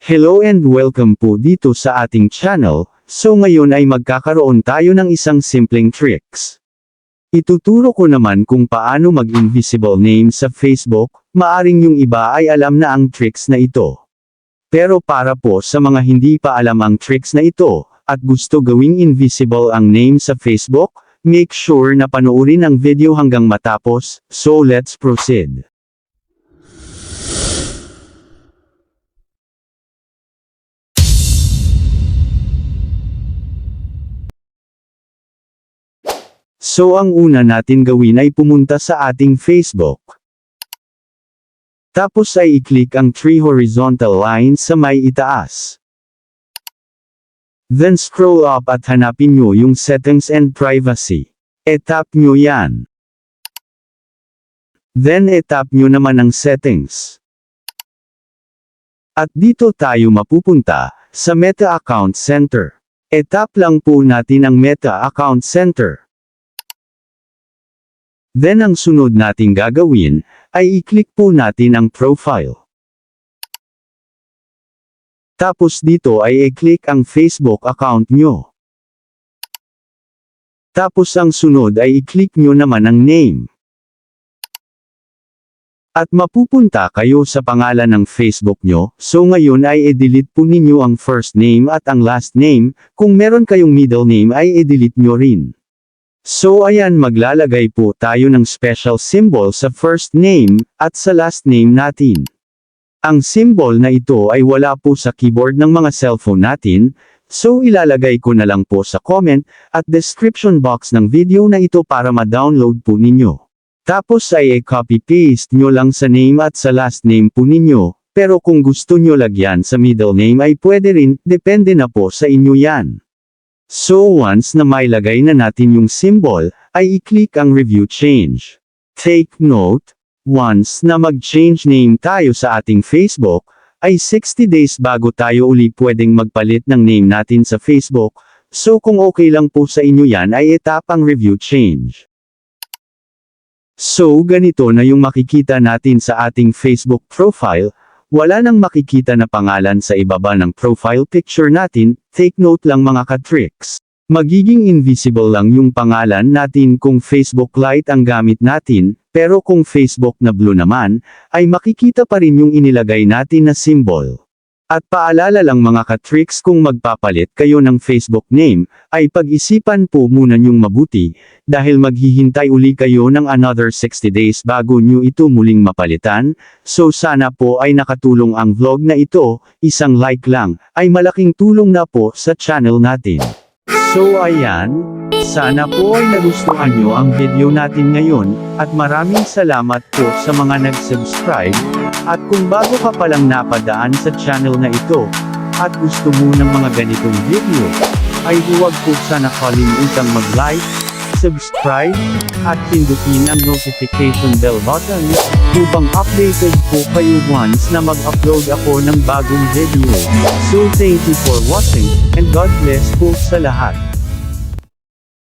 Hello and welcome po dito sa ating channel. So ngayon ay magkakaroon tayo ng isang simpleng tricks. Ituturo ko naman kung paano mag-invisible name sa Facebook. Maaring yung iba ay alam na ang tricks na ito. Pero para po sa mga hindi pa alam ang tricks na ito, at gusto gawing invisible ang name sa Facebook, make sure na panoorin ang video hanggang matapos. So let's proceed. So ang una natin gawin ay pumunta sa ating Facebook. Tapos ay i-click ang 3 horizontal lines sa may itaas. Then scroll up at hanapin nyo yung Settings and Privacy. E-tap nyo yan. Then e-tap nyo naman ang Settings. At dito tayo mapupunta, sa Meta Account Center. E-tap lang po natin ang Meta Account Center. Then ang sunod nating gagawin, ay i-click po natin ang profile. Tapos dito ay i-click ang Facebook account nyo. Tapos ang sunod ay i-click nyo naman ang name. At mapupunta kayo sa pangalan ng Facebook nyo, so ngayon ay i-delete po ninyo ang first name at ang last name, kung meron kayong middle name ay i-delete nyo rin. So ayan, maglalagay po tayo ng special symbol sa first name, at sa last name natin. Ang symbol na ito ay wala po sa keyboard ng mga cellphone natin, so ilalagay ko na lang po sa comment, at description box ng video na ito para ma-download po ninyo. Tapos ay i-copy-paste nyo lang sa name at sa last name po ninyo, pero kung gusto nyo lagyan sa middle name ay pwede rin, depende na po sa inyo yan. So once na mailagay na natin yung symbol, ay i-click ang Review Change. Take note, once na mag-change name tayo sa ating Facebook, ay 60 days bago tayo uli pwedeng magpalit ng name natin sa Facebook, so kung okay lang po sa inyo yan ay i-tap ang Review Change. So ganito na yung makikita natin sa ating Facebook profile. Wala nang makikita na pangalan sa ibaba ng profile picture natin. Take note lang mga ka-tricks. Magiging invisible lang yung pangalan natin kung Facebook Lite ang gamit natin, pero kung Facebook na Blue naman, ay makikita pa rin yung inilagay natin na symbol. At paalala lang mga ka-tricks, kung magpapalit kayo ng Facebook name, ay pag-isipan po muna nyong mabuti, dahil maghihintay uli kayo ng another 60 days bago nyo ito muling mapalitan. So sana po ay nakatulong ang vlog na ito, isang like lang, ay malaking tulong na po sa channel natin. So ayan, sana po ay nagustuhan nyo ang video natin ngayon, at maraming salamat po sa mga nag-subscribe. At kung bago ka palang napadaan sa channel na ito, at gusto mo ng mga ganitong video, ay huwag po sana kalimutang mag-like, subscribe, at pindutin ang notification bell button, upang updated po kayo once na mag-upload ako ng bagong video. So thank you for watching, and God bless po sa lahat.